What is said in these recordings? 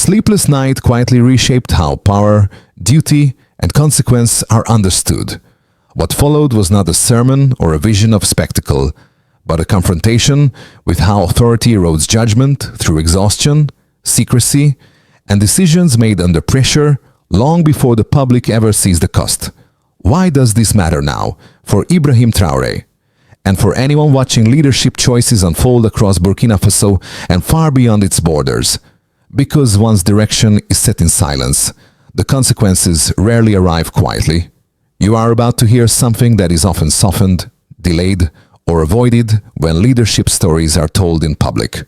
sleepless night quietly reshaped how power, duty, and consequence are understood. What followed was not a sermon or a vision of spectacle, but a confrontation with how authority erodes judgment through exhaustion, secrecy, and decisions made under pressure long before the public ever sees the cost. Why does this matter now for Ibrahim Traoré and for anyone watching leadership choices unfold across Burkina Faso and far beyond its borders? Because one's direction is set in silence, the consequences rarely arrive quietly. You are about to hear something that is often softened, delayed, or avoided when leadership stories are told in public.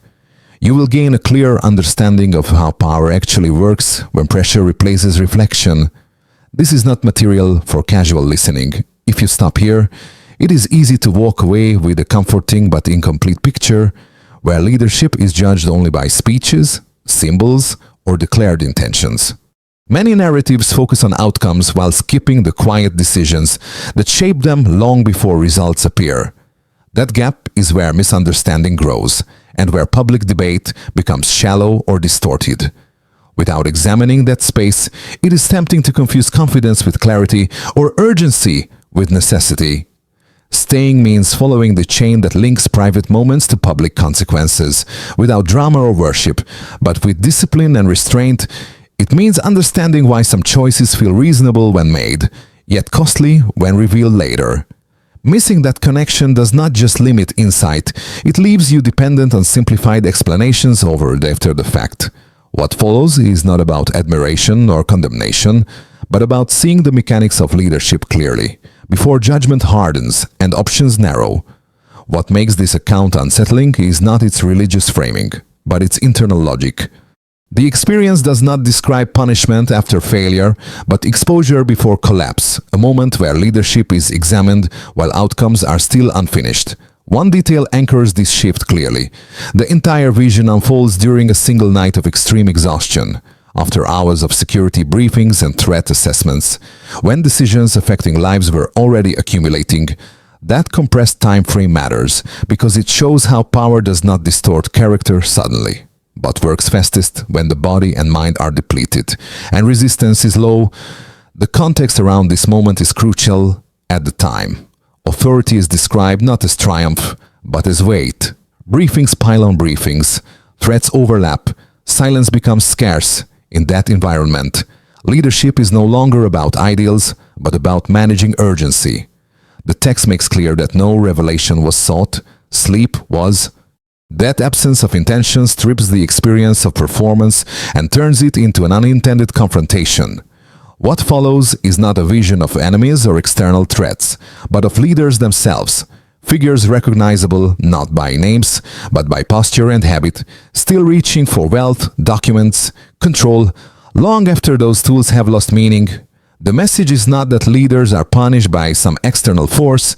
You will gain a clear understanding of how power actually works when pressure replaces reflection. This is not material for casual listening. If you stop here, it is easy to walk away with a comforting but incomplete picture where leadership is judged only by speeches, symbols, or declared intentions. Many narratives focus on outcomes while skipping the quiet decisions that shape them long before results appear. That gap is where misunderstanding grows and where public debate becomes shallow or distorted. Without examining that space, it is tempting to confuse confidence with clarity or urgency with necessity. Staying means following the chain that links private moments to public consequences, without drama or worship, but with discipline and restraint. It means understanding why some choices feel reasonable when made, yet costly when revealed later. Missing that connection does not just limit insight, it leaves you dependent on simplified explanations after the fact. What follows is not about admiration or condemnation, but about seeing the mechanics of leadership clearly, before judgment hardens and options narrow. What makes this account unsettling is not its religious framing, but its internal logic. The experience does not describe punishment after failure, but exposure before collapse, a moment where leadership is examined while outcomes are still unfinished. One detail anchors this shift clearly. The entire vision unfolds during a single night of extreme exhaustion, after hours of security briefings and threat assessments, when decisions affecting lives were already accumulating. That compressed time frame matters because it shows how power does not distort character suddenly, but works fastest when the body and mind are depleted and resistance is low. The context around this moment is crucial at the time. Authority is described not as triumph, but as weight. Briefings pile on briefings, threats overlap, silence becomes scarce. In that environment, leadership is no longer about ideals, but about managing urgency. The text makes clear that no revelation was sought, sleep was. That absence of intention strips the experience of performance and turns it into an unintended confrontation. What follows is not a vision of enemies or external threats, but of leaders themselves, figures recognizable not by names, but by posture and habit, still reaching for wealth, documents, control, long after those tools have lost meaning. The message is not that leaders are punished by some external force,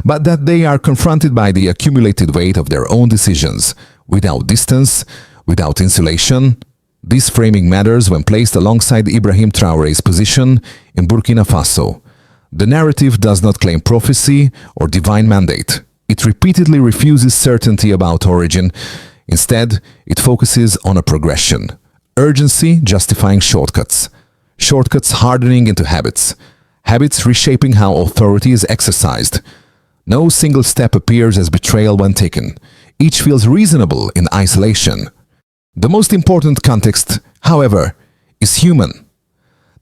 but that they are confronted by the accumulated weight of their own decisions, without distance, without insulation. This framing matters when placed alongside Ibrahim Traoré's position in Burkina Faso. The narrative does not claim prophecy or divine mandate. It repeatedly refuses certainty about origin. Instead, it focuses on a progression. Urgency justifying shortcuts. Shortcuts hardening into habits. Habits reshaping how authority is exercised. No single step appears as betrayal when taken. Each feels reasonable in isolation. The most important context, however, is human.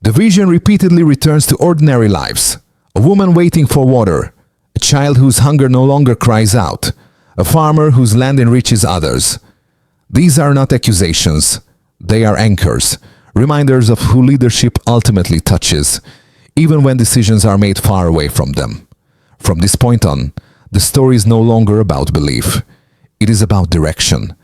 The vision repeatedly returns to ordinary lives. A woman waiting for water, a child whose hunger no longer cries out, a farmer whose land enriches others. These are not accusations, they are anchors, reminders of who leadership ultimately touches, even when decisions are made far away from them. From this point on, the story is no longer about belief. It is about direction,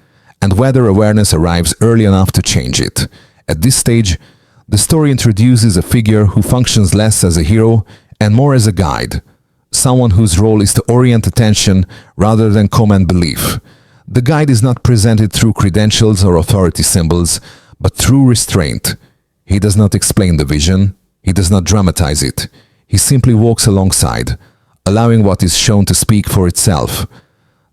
and whether awareness arrives early enough to change it. At this stage, the story introduces a figure who functions less as a hero and more as a guide, someone whose role is to orient attention rather than command belief. The guide is not presented through credentials or authority symbols, but through restraint. He does not explain the vision, he does not dramatize it. He simply walks alongside, allowing what is shown to speak for itself.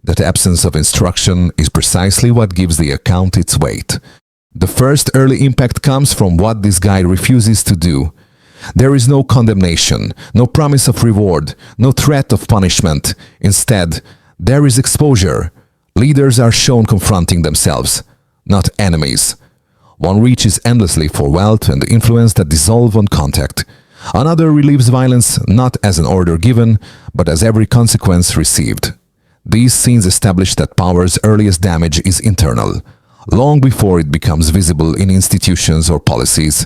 That absence of instruction is precisely what gives the account its weight. The first early impact comes from what this guy refuses to do. There is no condemnation, no promise of reward, no threat of punishment. Instead, there is exposure. Leaders are shown confronting themselves, not enemies. One reaches endlessly for wealth and influence that dissolve on contact. Another relieves violence not as an order given, but as every consequence received. These scenes establish that power's earliest damage is internal, long before it becomes visible in institutions or policies.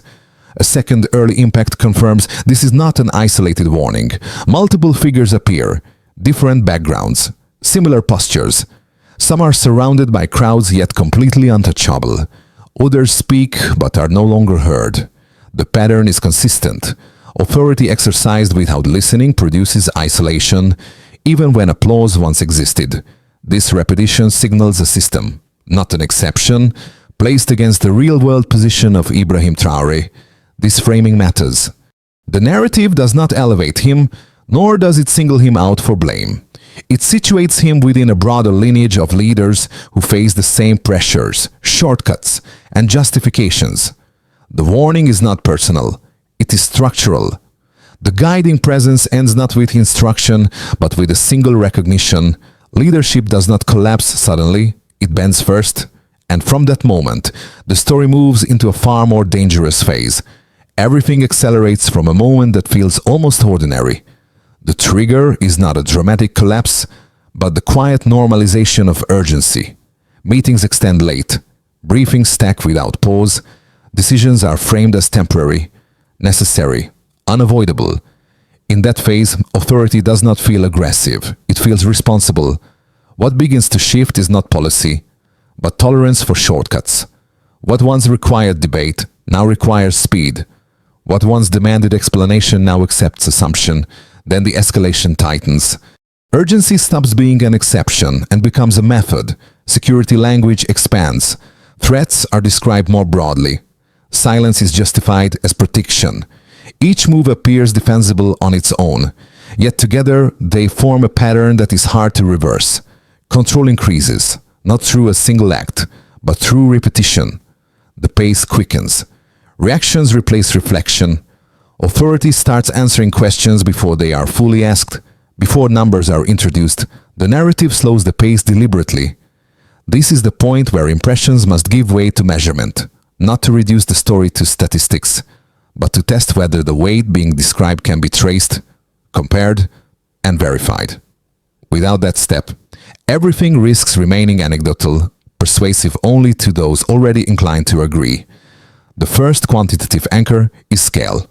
A second early impact confirms this is not an isolated warning. Multiple figures appear, different backgrounds, similar postures. Some are surrounded by crowds yet completely untouchable. Others speak but are no longer heard. The pattern is consistent. Authority exercised without listening produces isolation, even when applause once existed. This repetition signals a system, not an exception, placed against the real-world position of Ibrahim Traoré. This framing matters. The narrative does not elevate him, nor does it single him out for blame. It situates him within a broader lineage of leaders who face the same pressures, shortcuts, and justifications. The warning is not personal, it is structural. The guiding presence ends not with instruction, but with a single recognition. Leadership does not collapse suddenly, it bends first, and from that moment, the story moves into a far more dangerous phase. Everything accelerates from a moment that feels almost ordinary. The trigger is not a dramatic collapse, but the quiet normalization of urgency. Meetings extend late, briefings stack without pause, decisions are framed as temporary, necessary, unavoidable. In that phase, authority does not feel aggressive, it feels responsible. What begins to shift is not policy, but tolerance for shortcuts. What once required debate now requires speed. What once demanded explanation now accepts assumption. Then the escalation tightens. Urgency stops being an exception and becomes a method. Security language expands. Threats are described more broadly. Silence is justified as protection. Each move appears defensible on its own, yet together they form a pattern that is hard to reverse. Control increases, not through a single act, but through repetition. The pace quickens. Reactions replace reflection. Authority starts answering questions before they are fully asked. Before numbers are introduced, the narrative slows the pace deliberately. This is the point where impressions must give way to measurement, not to reduce the story to statistics, but to test whether the weight being described can be traced, compared, and verified. Without that step, everything risks remaining anecdotal, persuasive only to those already inclined to agree. The first quantitative anchor is scale.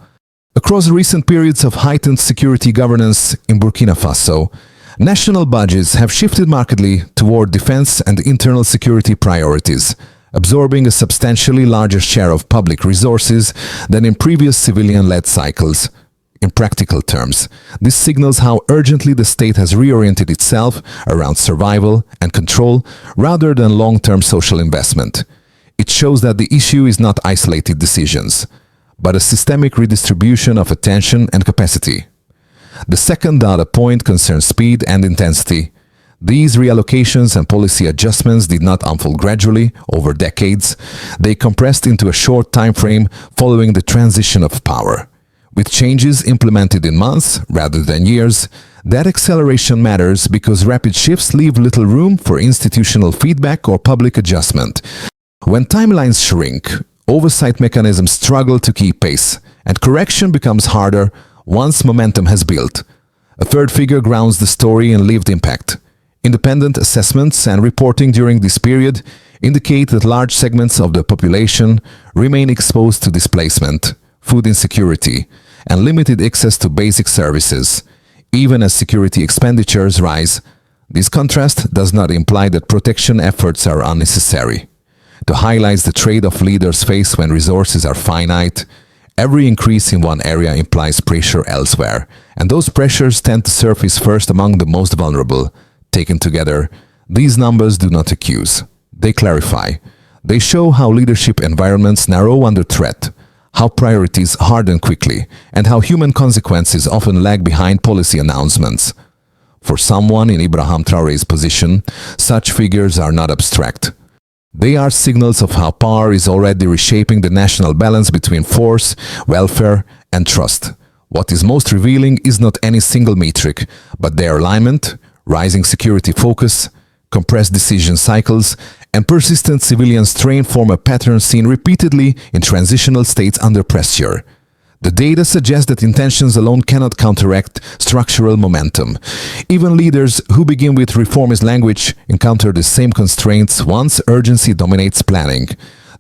Across recent periods of heightened security governance in Burkina Faso, national budgets have shifted markedly toward defense and internal security priorities, absorbing a substantially larger share of public resources than in previous civilian-led cycles. In practical terms, this signals how urgently the state has reoriented itself around survival and control rather than long-term social investment. It shows that the issue is not isolated decisions, but a systemic redistribution of attention and capacity. The second data point concerns speed and intensity. These reallocations and policy adjustments did not unfold gradually over decades. They compressed into a short time frame following the transition of power. With changes implemented in months rather than years, that acceleration matters because rapid shifts leave little room for institutional feedback or public adjustment. When timelines shrink, oversight mechanisms struggle to keep pace, and correction becomes harder once momentum has built. A third figure grounds the story in lived impact. Independent assessments and reporting during this period indicate that large segments of the population remain exposed to displacement, food insecurity, and limited access to basic services. Even as security expenditures rise, this contrast does not imply that protection efforts are unnecessary. To highlight the trade-off leaders face when resources are finite, every increase in one area implies pressure elsewhere, and those pressures tend to surface first among the most vulnerable. Taken together, these numbers do not accuse. They clarify. They show how leadership environments narrow under threat, how priorities harden quickly, and how human consequences often lag behind policy announcements. For someone in Ibrahim Traoré's position, such figures are not abstract. They are signals of how power is already reshaping the national balance between force, welfare, and trust. What is most revealing is not any single metric, but their alignment, rising security focus, compressed decision cycles, and persistent civilian strain form a pattern seen repeatedly in transitional states under pressure. The data suggests that intentions alone cannot counteract structural momentum. Even leaders who begin with reformist language encounter the same constraints once urgency dominates planning.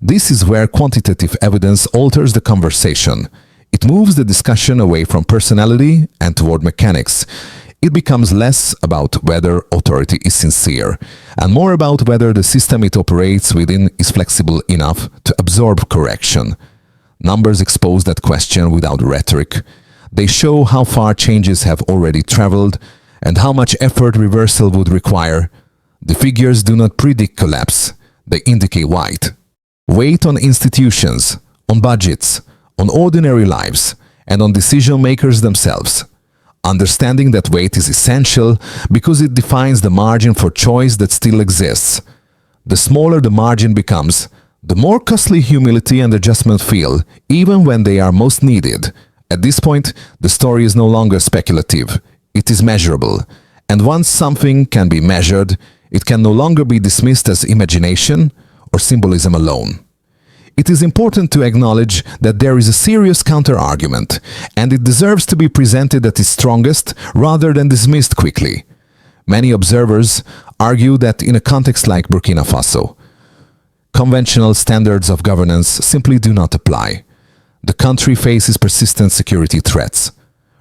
This is where quantitative evidence alters the conversation. It moves the discussion away from personality and toward mechanics. It becomes less about whether authority is sincere and more about whether the system it operates within is flexible enough to absorb correction. Numbers expose that question without rhetoric. They show how far changes have already traveled and how much effort reversal would require. The figures do not predict collapse. They indicate weight on institutions, on budgets, on ordinary lives, and on decision makers themselves. Understanding that weight is essential because it defines the margin for choice that still exists. The smaller the margin becomes, the more costly humility and adjustment feel, even when they are most needed. At this point, the story is no longer speculative. It is measurable. And once something can be measured, it can no longer be dismissed as imagination or symbolism alone. It is important to acknowledge that there is a serious counter-argument, and it deserves to be presented at its strongest rather than dismissed quickly. Many observers argue that in a context like Burkina Faso, conventional standards of governance simply do not apply. The country faces persistent security threats,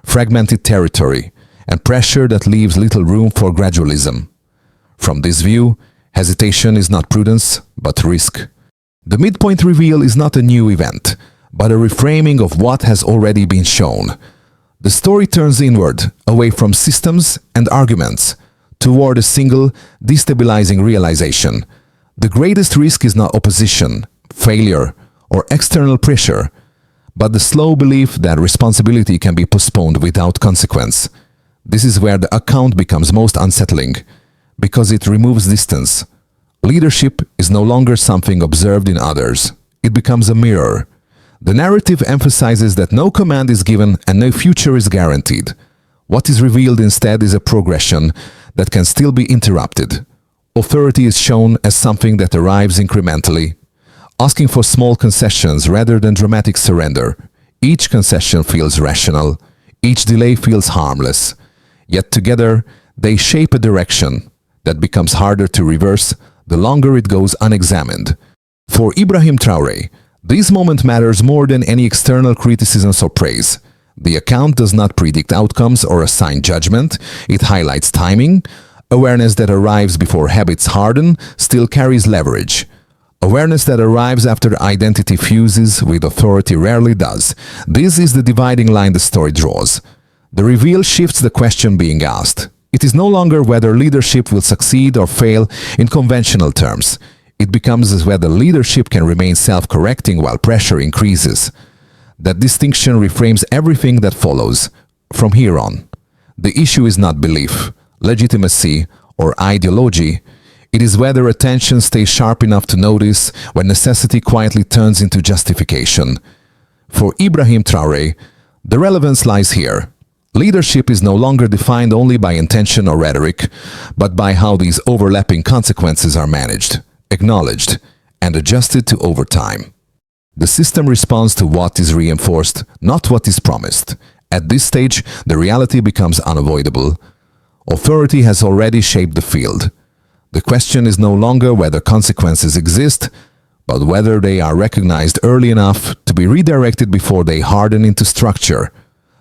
fragmented territory, and pressure that leaves little room for gradualism. From this view, hesitation is not prudence, but risk. The midpoint reveal is not a new event, but a reframing of what has already been shown. The story turns inward, away from systems and arguments, toward a single, destabilizing realization. The greatest risk is not opposition, failure, or external pressure, but the slow belief that responsibility can be postponed without consequence. This is where the account becomes most unsettling, because it removes distance. Leadership is no longer something observed in others. It becomes a mirror. The narrative emphasizes that no command is given and no future is guaranteed. What is revealed instead is a progression that can still be interrupted. Authority is shown as something that arrives incrementally, asking for small concessions rather than dramatic surrender. Each concession feels rational. Each delay feels harmless. Yet together, they shape a direction that becomes harder to reverse the longer it goes unexamined. For Ibrahim Traoré, this moment matters more than any external criticisms or praise. The account does not predict outcomes or assign judgment. It highlights timing. Awareness that arrives before habits harden still carries leverage. Awareness that arrives after identity fuses with authority rarely does. This is the dividing line the story draws. The reveal shifts the question being asked. It is no longer whether leadership will succeed or fail in conventional terms. It becomes whether leadership can remain self-correcting while pressure increases. That distinction reframes everything that follows. From here on, the issue is not belief, legitimacy, or ideology. It is whether attention stays sharp enough to notice when necessity quietly turns into justification. For Ibrahim Traoré, the relevance lies here. Leadership is no longer defined only by intention or rhetoric, but by how these overlapping consequences are managed, acknowledged, and adjusted to over time. The system responds to what is reinforced, not what is promised. At this stage, the reality becomes unavoidable. Authority has already shaped the field. The question is no longer whether consequences exist, but whether they are recognized early enough to be redirected before they harden into structure.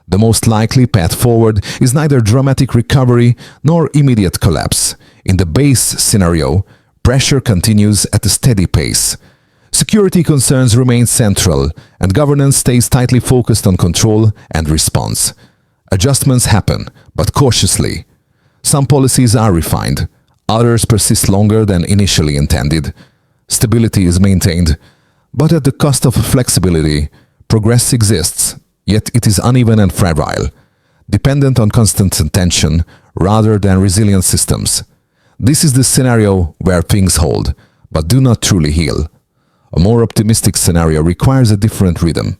The most likely path forward is neither dramatic recovery nor immediate collapse. In the base scenario, pressure continues at a steady pace. Security concerns remain central, and governance stays tightly focused on control and response. Adjustments happen, but cautiously. Some policies are refined, others persist longer than initially intended. Stability is maintained, but at the cost of flexibility. Progress exists, yet it is uneven and fragile, dependent on constant attention rather than resilient systems. This is the scenario where things hold, but do not truly heal. A more optimistic scenario requires a different rhythm.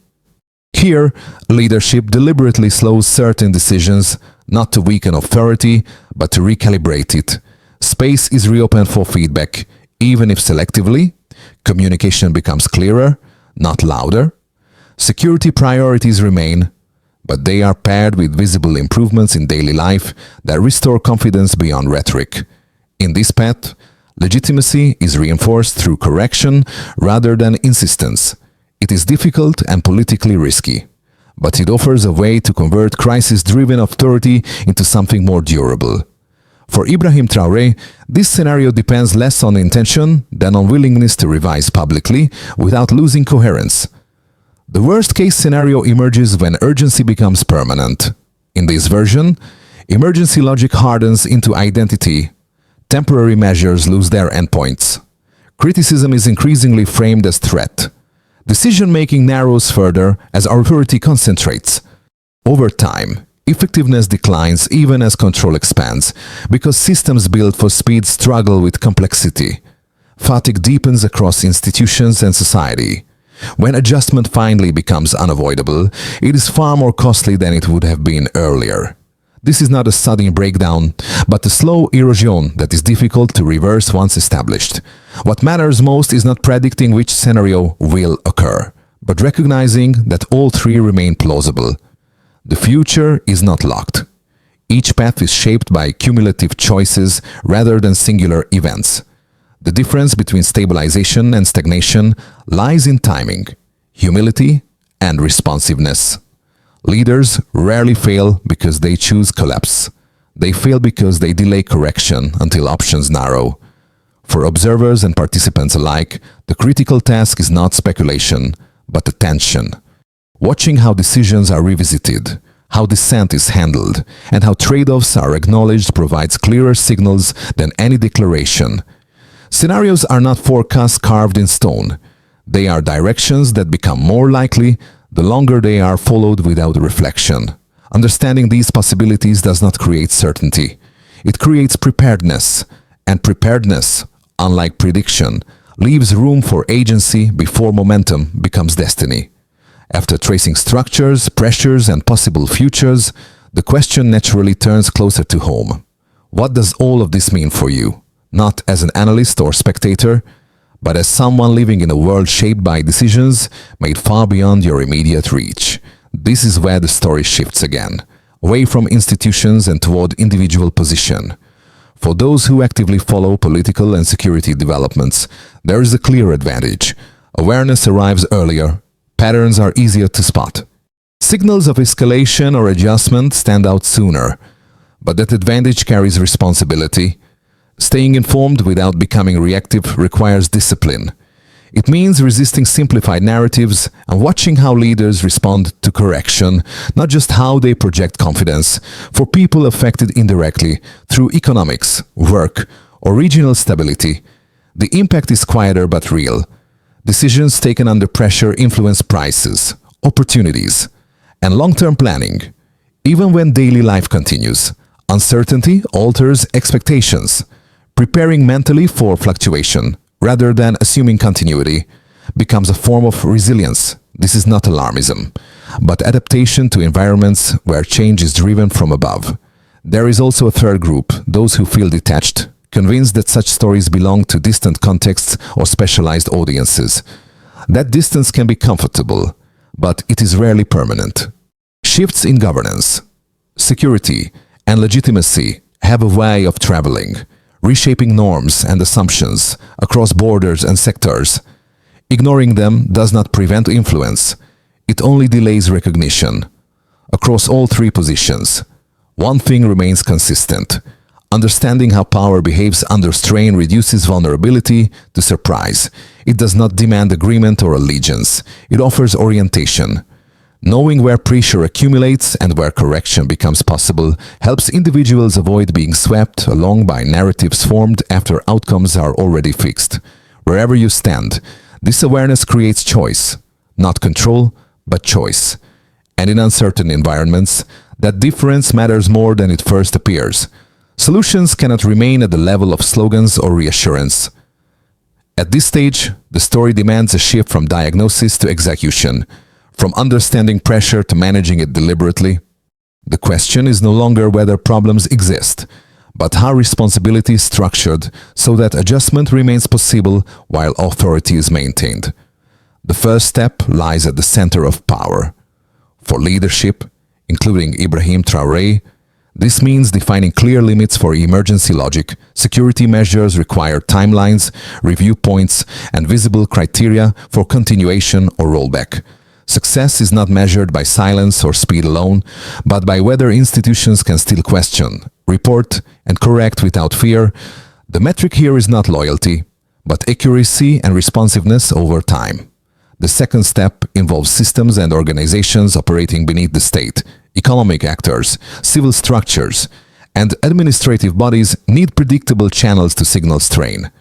Here, leadership deliberately slows certain decisions, not to weaken authority, but to recalibrate it. Space is reopened for feedback, even if selectively. Communication becomes clearer, not louder. Security priorities remain, but they are paired with visible improvements in daily life that restore confidence beyond rhetoric. In this path, legitimacy is reinforced through correction rather than insistence. It is difficult and politically risky, but it offers a way to convert crisis-driven authority into something more durable. For Ibrahim Traoré, this scenario depends less on intention than on willingness to revise publicly without losing coherence. The worst-case scenario emerges when urgency becomes permanent. In this version, emergency logic hardens into identity. Temporary measures lose their endpoints. Criticism is increasingly framed as threat. Decision-making narrows further as authority concentrates. Over time, effectiveness declines even as control expands, because systems built for speed struggle with complexity. Fatigue deepens across institutions and society. When adjustment finally becomes unavoidable, it is far more costly than it would have been earlier. This is not a sudden breakdown, but a slow erosion that is difficult to reverse once established. What matters most is not predicting which scenario will occur, but recognizing that all three remain plausible. The future is not locked. Each path is shaped by cumulative choices rather than singular events. The difference between stabilization and stagnation lies in timing, humility, and responsiveness. Leaders rarely fail because they choose collapse. They fail because they delay correction until options narrow. For observers and participants alike, the critical task is not speculation, but attention. Watching how decisions are revisited, how dissent is handled, and how trade-offs are acknowledged provides clearer signals than any declaration. Scenarios are not forecasts carved in stone. They are directions that become more likely the longer they are followed without reflection. Understanding these possibilities does not create certainty. It creates preparedness, and preparedness, unlike prediction, leaves room for agency before momentum becomes destiny. After tracing structures, pressures, and possible futures, the question naturally turns closer to home. What does all of this mean for you? Not as an analyst or spectator, but as someone living in a world shaped by decisions made far beyond your immediate reach. This is where the story shifts again, away from institutions and toward individual position. For those who actively follow political and security developments, there is a clear advantage. Awareness arrives earlier, patterns are easier to spot. Signals of escalation or adjustment stand out sooner, but that advantage carries responsibility. Staying informed without becoming reactive requires discipline. It means resisting simplified narratives and watching how leaders respond to correction, not just how they project confidence. For people affected indirectly through economics, work, or regional stability, the impact is quieter but real. Decisions taken under pressure influence prices, opportunities, and long-term planning. Even when daily life continues, uncertainty alters expectations. Preparing mentally for fluctuation, rather than assuming continuity, becomes a form of resilience. This is not alarmism, but adaptation to environments where change is driven from above. There is also a third group, those who feel detached, convinced that such stories belong to distant contexts or specialized audiences. That distance can be comfortable, but it is rarely permanent. Shifts in governance, security, and legitimacy have a way of traveling, reshaping norms and assumptions across borders and sectors. Ignoring them does not prevent influence, it only delays recognition. Across all three positions, one thing remains consistent. Understanding how power behaves under strain reduces vulnerability to surprise. It does not demand agreement or allegiance, it offers orientation. Knowing where pressure accumulates and where correction becomes possible helps individuals avoid being swept along by narratives formed after outcomes are already fixed. Wherever you stand, this awareness creates choice, not control, but choice. And in uncertain environments, that difference matters more than it first appears. Solutions cannot remain at the level of slogans or reassurance. At this stage, the story demands a shift from diagnosis to execution, from understanding pressure to managing it deliberately. The question is no longer whether problems exist, but how responsibility is structured so that adjustment remains possible while authority is maintained. The first step lies at the center of power. For leadership, including Ibrahim Traoré, this means defining clear limits for emergency logic. Security measures require timelines, review points, and visible criteria for continuation or rollback. Success is not measured by silence or speed alone, but by whether institutions can still question, report, and correct without fear. The metric here is not loyalty, but accuracy and responsiveness over time. The second step involves systems and organizations operating beneath the state. Economic actors, civil structures, and administrative bodies need predictable channels to signal strain.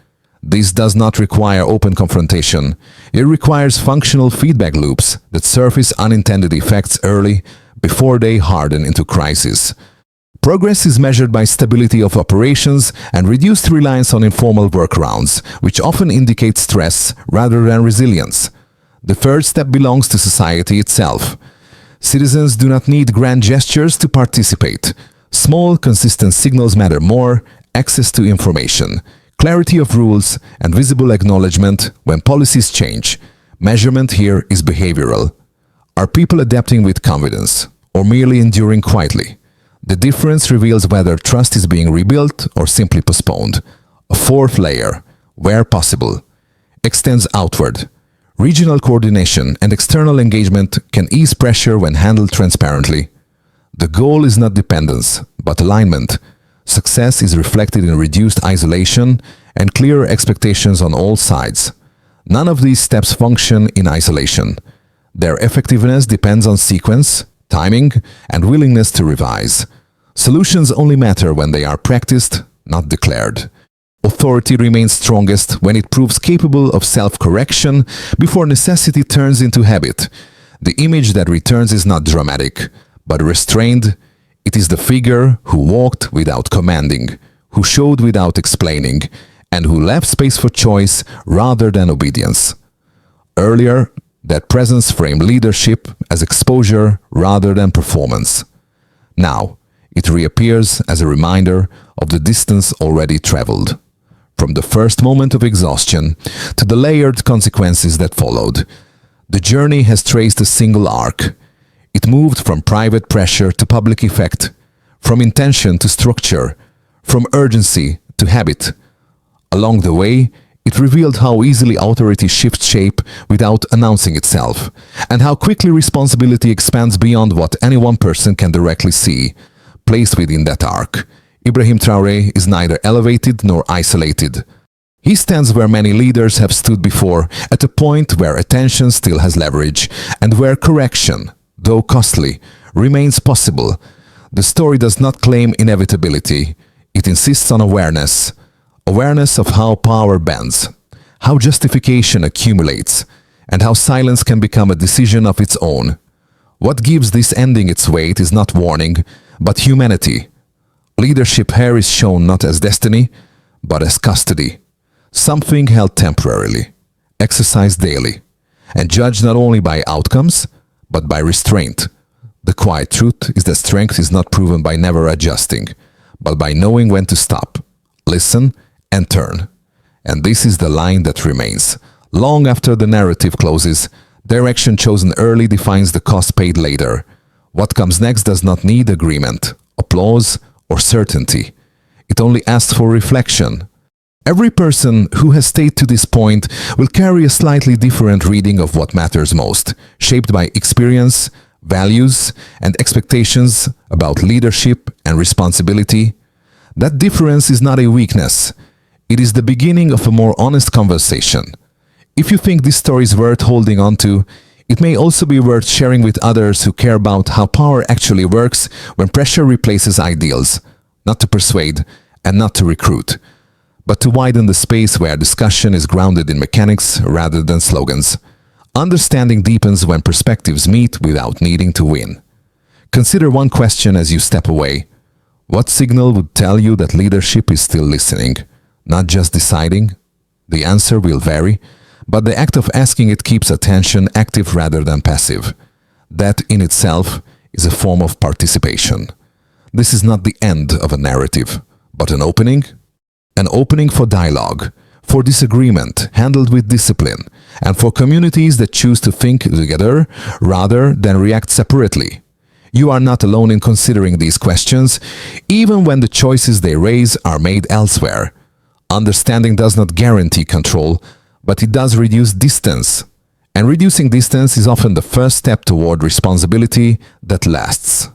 This does not require open confrontation. It requires functional feedback loops that surface unintended effects early, before they harden into crisis. Progress is measured by stability of operations and reduced reliance on informal workarounds, which often indicate stress rather than resilience. The third step belongs to society itself. Citizens do not need grand gestures to participate. Small, consistent signals matter more: access to information, clarity of rules, and visible acknowledgement when policies change. Measurement here is behavioral. Are people adapting with confidence, or merely enduring quietly? The difference reveals whether trust is being rebuilt or simply postponed. A fourth layer, where possible, extends outward. Regional coordination and external engagement can ease pressure when handled transparently. The goal is not dependence, but alignment. Success is reflected in reduced isolation and clearer expectations on all sides. None of these steps function in isolation. Their effectiveness depends on sequence, timing, and willingness to revise. Solutions only matter when they are practiced, not declared. Authority remains strongest when it proves capable of self-correction before necessity turns into habit. The image that returns is not dramatic, but restrained. It is the figure who walked without commanding, who showed without explaining, and who left space for choice rather than obedience. Earlier, that presence framed leadership as exposure rather than performance. Now, it reappears as a reminder of the distance already traveled. From the first moment of exhaustion to the layered consequences that followed, the journey has traced a single arc. It moved from private pressure to public effect, from intention to structure, from urgency to habit. Along the way, it revealed how easily authority shifts shape without announcing itself, and how quickly responsibility expands beyond what any one person can directly see. Placed within that arc, Ibrahim Traoré is neither elevated nor isolated. He stands where many leaders have stood before, at a point where attention still has leverage, and where correction, though costly, remains possible. The story does not claim inevitability. It insists on awareness. Awareness of how power bends, how justification accumulates, and how silence can become a decision of its own. What gives this ending its weight is not warning, but humanity. Leadership here is shown not as destiny, but as custody. Something held temporarily, exercised daily, and judged not only by outcomes, but by restraint. The quiet truth is that strength is not proven by never adjusting, but by knowing when to stop, listen, and turn. And this is the line that remains. Long after the narrative closes, direction chosen early defines the cost paid later. What comes next does not need agreement, applause, or certainty. It only asks for reflection. Every person who has stayed to this point will carry a slightly different reading of what matters most, shaped by experience, values, and expectations about leadership and responsibility. That difference is not a weakness. It is the beginning of a more honest conversation. If you think this story is worth holding on to, it may also be worth sharing with others who care about how power actually works when pressure replaces ideals, not to persuade and not to recruit, but to widen the space where discussion is grounded in mechanics rather than slogans. Understanding deepens when perspectives meet without needing to win. Consider one question as you step away. What signal would tell you that leadership is still listening, not just deciding, The answer will vary, but the act of asking it keeps attention active rather than passive. That in itself is a form of participation. This is not the end of a narrative, but an opening for dialogue, for disagreement handled with discipline, and for communities that choose to think together rather than react separately. You are not alone in considering these questions, even when the choices they raise are made elsewhere. Understanding does not guarantee control, but it does reduce distance. And reducing distance is often the first step toward responsibility that lasts.